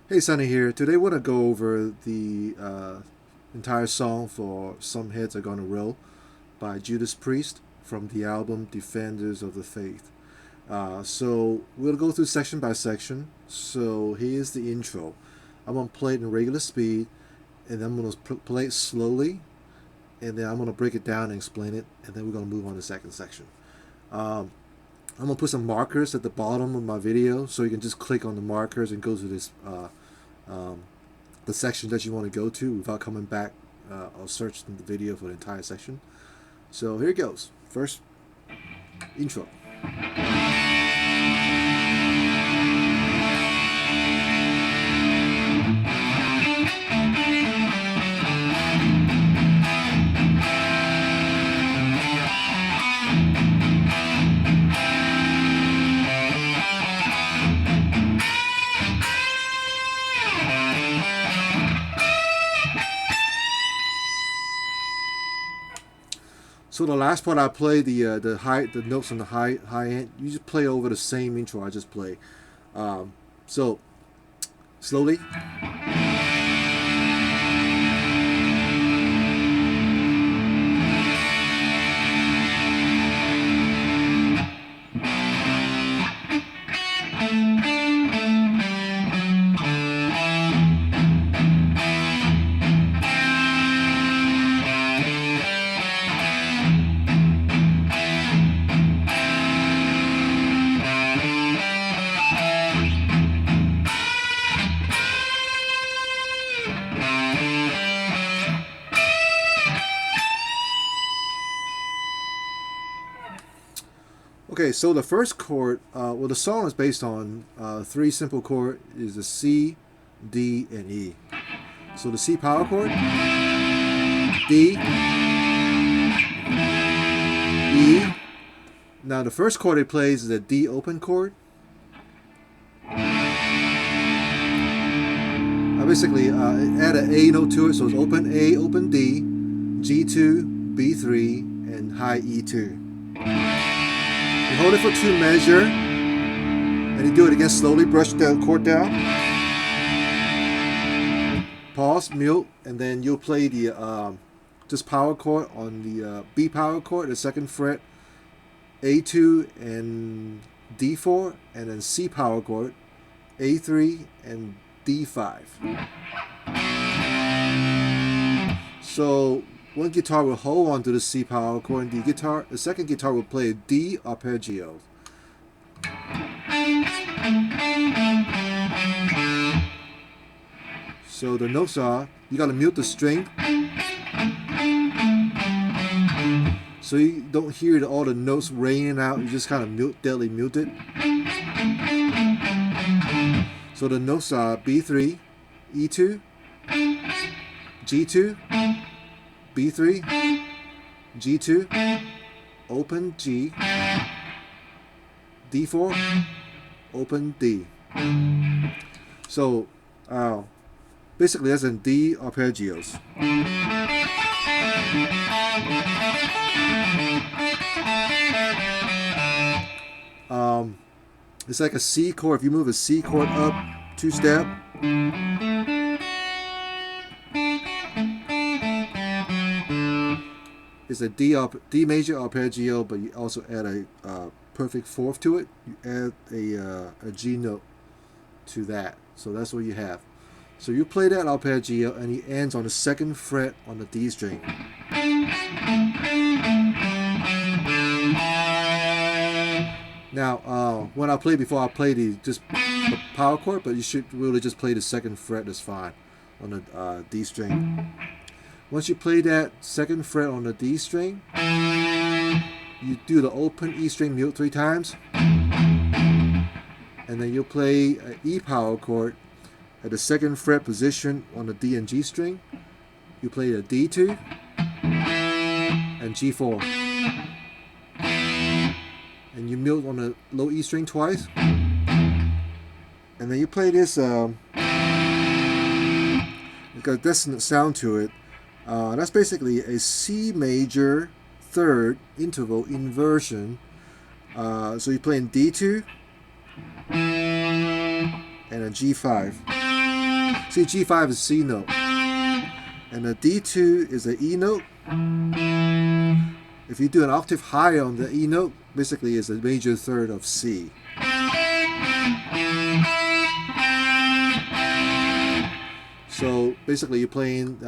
Hey, Sunny here. Today we're going to go over the entire song for Some Heads Are Gonna Roll by Judas Priest from the album Defenders of the Faith. So we'll go through section by section. So here's the intro. I'm going to play it in regular speed, and then I'm going to play it slowly, and then I'm going to break it down and explain it, and then we're going to move on to the second section. I'm gonna put some markers at the bottom of my video, so you can just click on the markers and go to this the section that you want to go to without coming back or searching the video for the entire section. So here it goes. First, intro. So the last part I play the notes on the high end. You just play over the same intro I just played. So slowly. Okay, so the first chord, the song is based on three simple chords: is the C, D, and E. So the C power chord, D, E. Now the first chord it plays is a D open chord. I basically add an A note to it, so it's open A, open D, G2, B3, and high E2. You hold it for 2 measure, and you do it again slowly. Brush the chord down. Pause, mute, and then you'll play the just power chord on the B power chord, the second fret, A2 and D4, and then C power chord, A3 and D5. So one guitar will hold on to the C power chord, and the second guitar will play a D arpeggio. So the notes are, you gotta mute the string, so you don't hear all the notes raining out. You just kind of deadly mute it. So the notes are B3, E2, G2, B3, G2, open G, D4, open D. So basically that's in D arpeggios. It's like a C chord. If you move a C chord up 2 step, it's a D major arpeggio, but you also add a perfect fourth to it. You add a G note to that, so that's what you have. So you play that arpeggio, and it ends on the second fret on the D string. Now, when I played before, I played the power chord, but you should really just play the second fret. That's fine on the D string. Once you play that second fret on the D string, you do the open E string mute 3 times, and then you'll play an E power chord at the second fret position on the D and G string. You play the D2 and G4, and you mute on the low E string twice, and then you play this. It's got a dissonant sound to it. That's basically a C major third interval inversion. So you're playing D2 and a G5. See, G5 is C note, and the D2 is an E note. If you do an octave higher on the E note, basically it's a major third of C. So basically you're playing,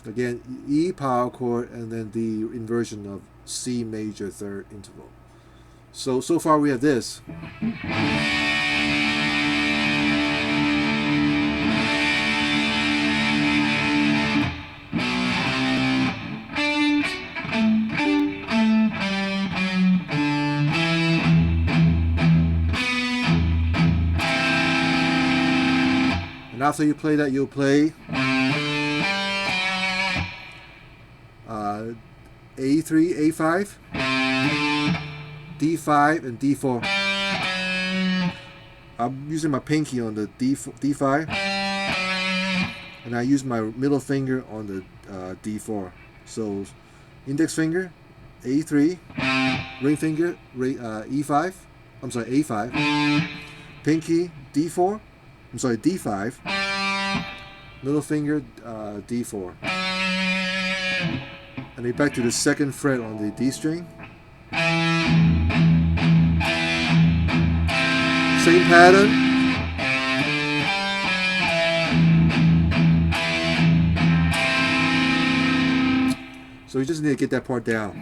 again, E power chord and then the inversion of C major third interval. So far we have this. And after you play that, you'll play A3, A5, D5, and D4. I'm using my pinky on the D5, and I use my middle finger on the D4. So index finger, A3, ring finger, E5, I'm sorry, A5, pinky, D4, I'm sorry, D5, middle finger, D4. And then back to the second fret on the D string. Same pattern. So you just need to get that part down.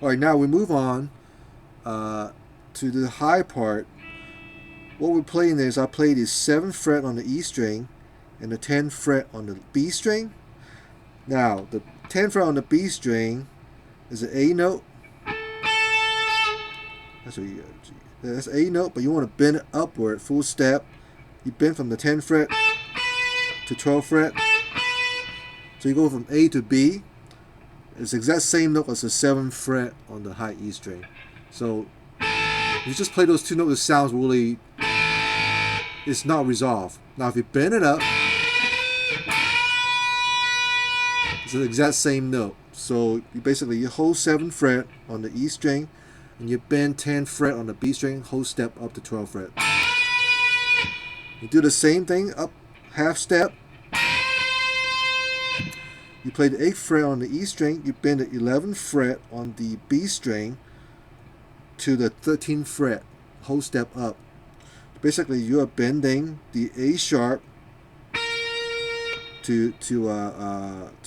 Alright, now we move on to the high part. What we're playing is I play the 7th fret on the E string and the 10th fret on the B string. Now, the 10th fret on the B string is an A note. That's what you got. That's A note, but you want to bend it upward, full step. You bend from the 10th fret to 12th fret. So you go from A to B. It's the exact same note as the 7th fret on the high E string. So you just play those two notes, it sounds really, it's not resolved. Now if you bend it up, it's the exact same note. So you basically you hold 7th fret on the E string and you bend 10th fret on the B string, whole step up to 12th fret. You do the same thing, up half step. You play the 8th fret on the E string, you bend the 11th fret on the B string to the 13th fret, whole step up. Basically, you are bending the A sharp to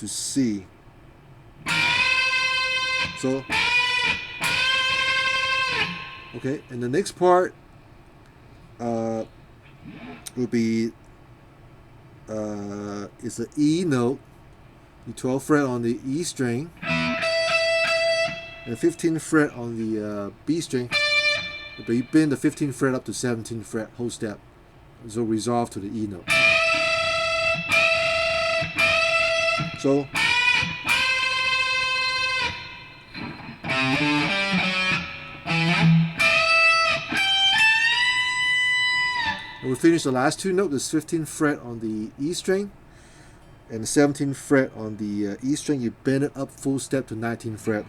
C. So, okay, and the next part will be it's the E note. The 12th fret on the E string, and the 15th fret on the B string, but you bend the 15th fret up to 17th fret, whole step, so resolve to the E note. So, and we finish the last two notes, the 15th fret on the E string, and the 17th fret on the E string, you bend it up full step to 19th fret.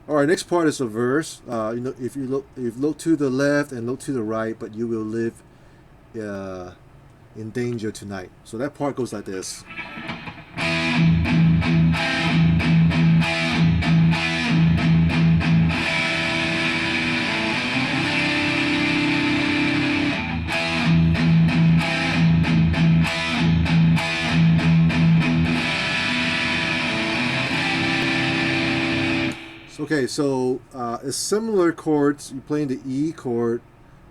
All right, next part is a verse. You know, if you look to the left and look to the right, but you will live in danger tonight. So that part goes like this. Okay, so it's similar chords. You're playing the E chord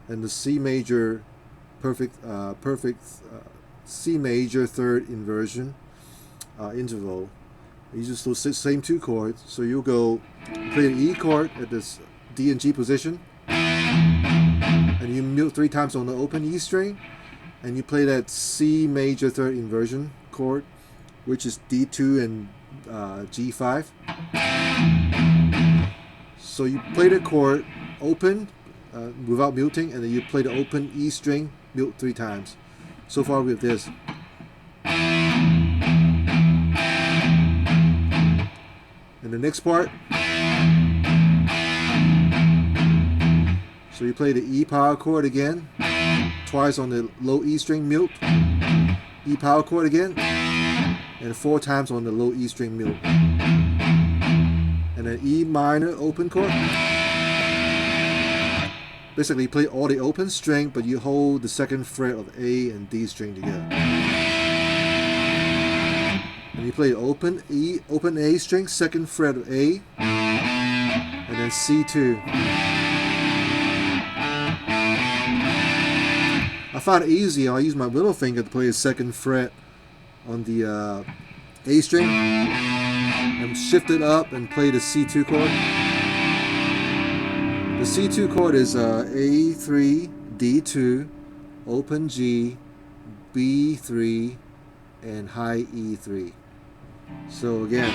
and the C major perfect C major third inversion interval. You just those same two chords. So you'll go play the E chord at this D and G position, and you mute 3 times on the open E string, and you play that C major third inversion chord which is D2 and G5. So you play the chord open without muting, and then you play the open E string, mute 3 times. So far with this. And the next part, so you play the E power chord again, twice on the low E string mute, E power chord again, and 4 times on the low E string mute. And then E minor open chord. Basically you play all the open string, but you hold the 2nd fret of A and D string together. And you play open E, open A string, 2nd fret of A, and then C2. I find it easy. I use my little finger to play the 2nd fret on the A string, and shift it up and play the C2 chord. The C2 chord is A3, D2, open G, B3, and high E3. So again.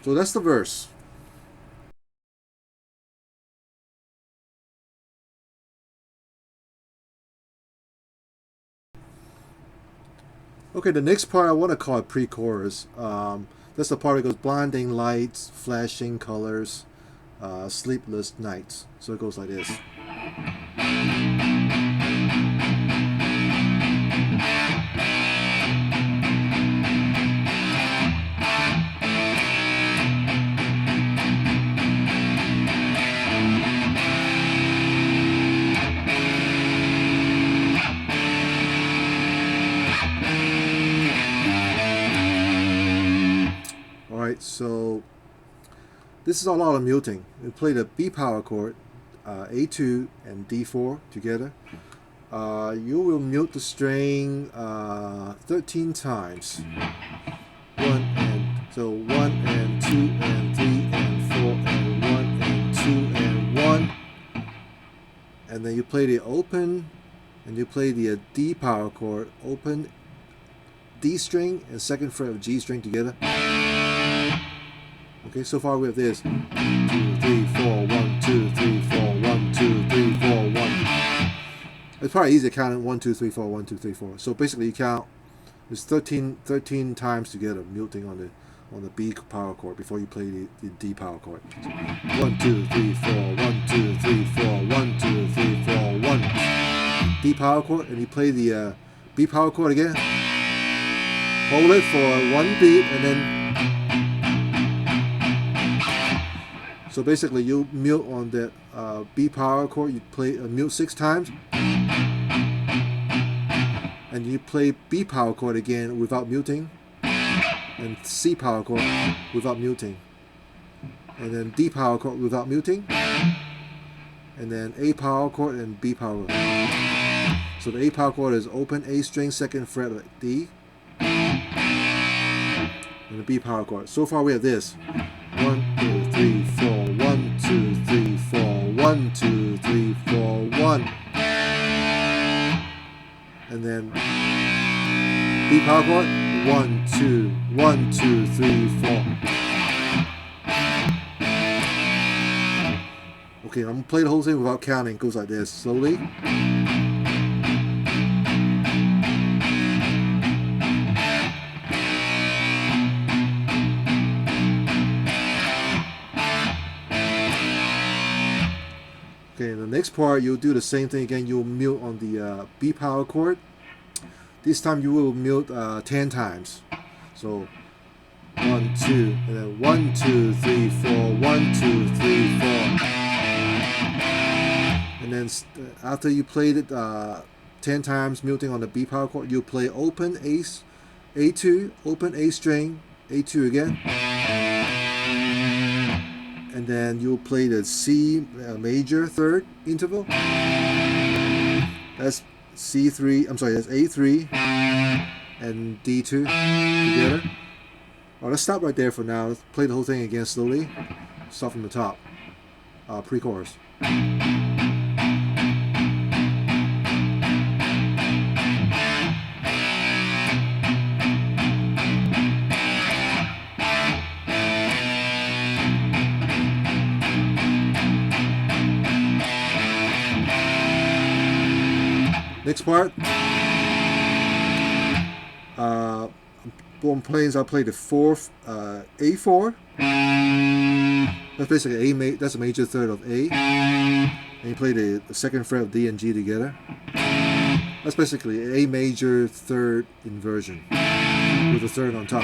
So that's the verse. Okay, the next part I want to call it pre-chorus. That's the part that goes blinding lights, flashing colors, sleepless nights. So it goes like this. Alright, so this is a lot of muting. We play the B power chord, A2 and D4 together. You will mute the string 13 times. 1 and 2 and 3 and 4 and 1 and 2 and 1. And then you play the open, and you play the D power chord, open D string and 2nd fret of G string together. Okay, so far we have this 2, 3, 4, 1, 2, 3, 4, 1, 2, 3, 4, 1. It's probably easy to count it 1, 2, 3, 4, 1, 2, 3, 4. So basically you count it's 13 times together, muting on the B power chord before you play the D power chord. So 1, 2, 3, 4, 1, 2, 3, 4, 1, 2, 3, 4, 1. D power chord, and you play the B power chord again. Hold it for 1 beat, and then so basically you mute on that B power chord, you play mute 6 times, and you play B power chord again without muting, and C power chord without muting, and then D power chord without muting, and then A power chord and B power chord. So the A power chord is open A string, 2nd fret of D, and the B power chord. So far we have this 1, 2, 3, 4, 1, 2, 3, 4, 1, 2, 3, 4, 1. And then B power chord, 1, 2, 1, 2, 3, 4. Okay, I'm gonna play the whole thing without counting. It goes like this, slowly. Okay, in the next part, you'll do the same thing again. You'll mute on the B power chord. This time you will mute 10 times. So 1, 2, and then 1, 2, 3, 4, 1, 2, 3, 4. And then after you played it 10 times, muting on the B power chord, you'll play open A2, open A string, A2 again. And then you'll play the C major 3rd interval. That's C3. I'm sorry, that's A3 and D2 together. All right, let's stop right there for now. Let's play the whole thing again slowly. Start from the top. Pre-chorus. Next part. I'm playing. I play the fourth A4. That's basically that's a major third of A. And you play the second fret of D and G together. That's basically A major third inversion with the third on top.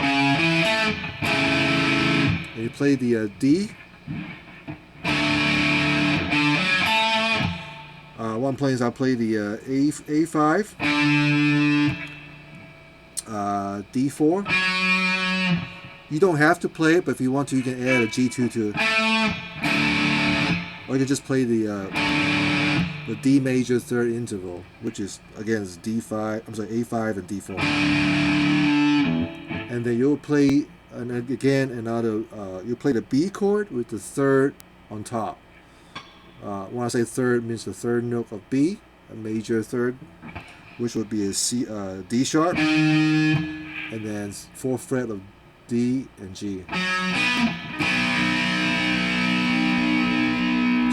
And you play the D. One plays I play the A5, D4. You don't have to play it, but if you want to, you can add a G2 to it. Or you can just play the D major third interval, which is again is D5. I'm sorry, A5 and D4. And then you'll play you'll play the B chord with the third on top. When I say third, it means the third note of B, a major third, which would be a D sharp, and then fourth fret of D and G.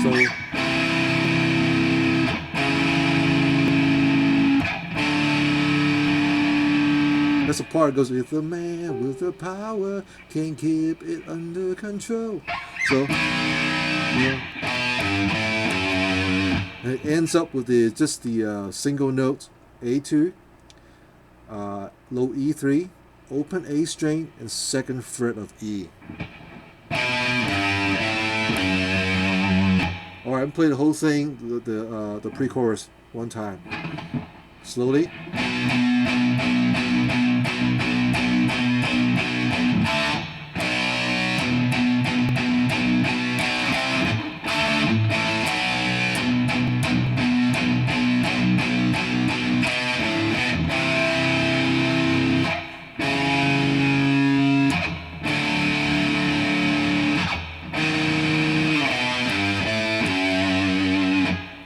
So that's the part that goes with the man with the power can keep it under control. So yeah. And it ends up with just the single note A2, low E3, open A string, and second fret of E. All right, I'm playing the whole thing, the pre-chorus one time, slowly.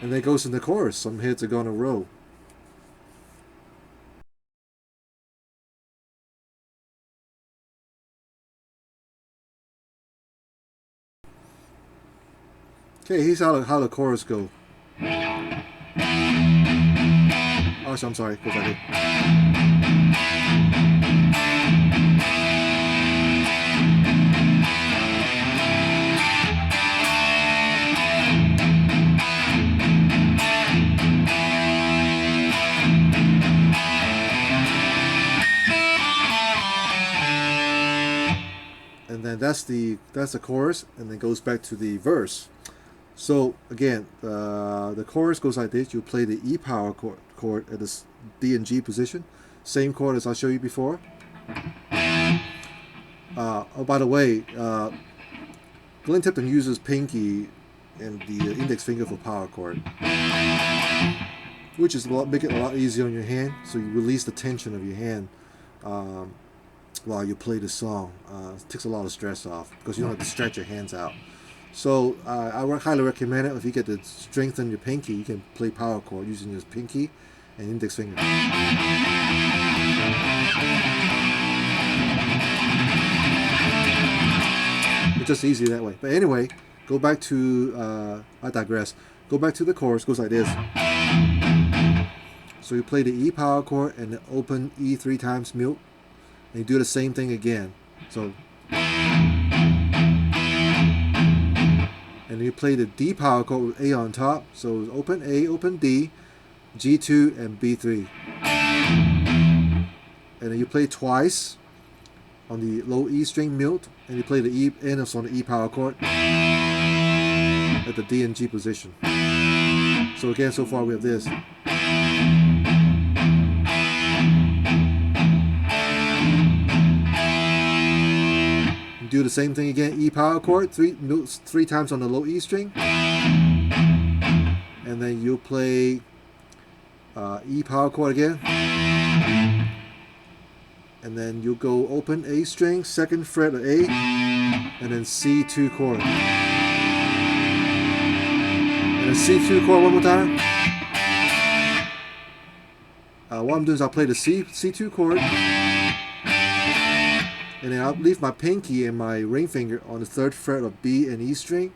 And then it goes in the chorus. Some hits are gonna roll. Okay, here's how the chorus go. Oh, I'm sorry, goes like this. And then that's the chorus, and then goes back to the verse. So again, the chorus goes like this. You play the E power chord at the D and G position, same chord as I showed you before. Oh, by the way, Glenn Tipton uses pinky and the index finger for power chord, which is make it a lot easier on your hand. So you release the tension of your hand while you play the song. It takes a lot of stress off because you don't have to stretch your hands out. So I highly recommend it. If you get to strengthen your pinky, you can play power chord using your pinky and index finger. It's just easy that way. But anyway, go back to, I digress. Go back to the chorus, goes like this. So you play the E power chord and the open E 3 times mute. And you do the same thing again. So, and you play the D power chord with A on top. So open A, open D, G2, and B3. And then you play twice on the low E string mute, and you play the E and it's on the E power chord at the D and G position. So again, so far we have this. Do the same thing again, E power chord, three times on the low E string, and then you'll play E power chord again, and then you go open A string, 2nd fret of A, and then C2 chord, and then C2 chord one more time. What I'm doing is I'll play the C2 chord, and then I'll leave my pinky and my ring finger on the 3rd fret of B and E string,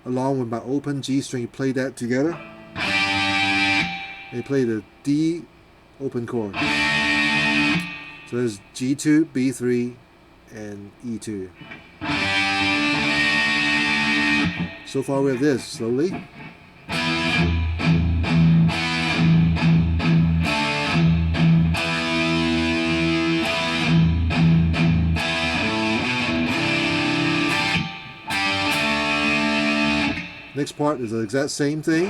along with my open G string. You play that together, and you play the D open chord. So there's G2, B3, and E2. So far we have this, slowly. Next part is the exact same thing.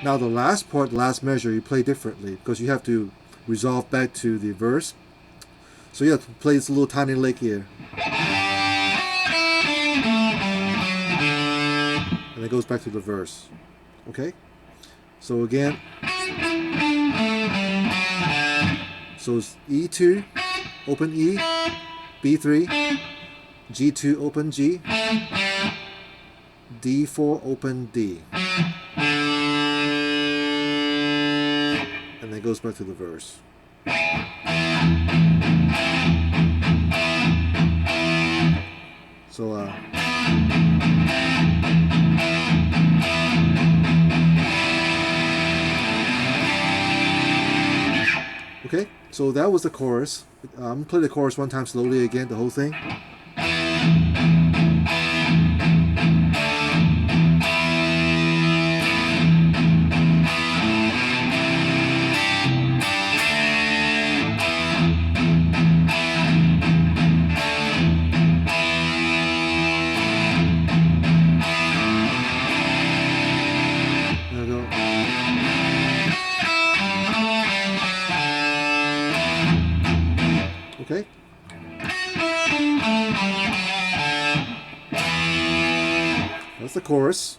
Now the last part, the last measure, you play differently because you have to resolve back to the verse. So you have to play this little tiny lick here. And it goes back to the verse. Okay? So again, so it's E2, open E, B3, G2, open G, D4, open D. And then it goes back to the verse. So, okay, so that was the chorus. I'm going to play the chorus one time slowly again, the whole thing. There we go. Okay. That's the chorus.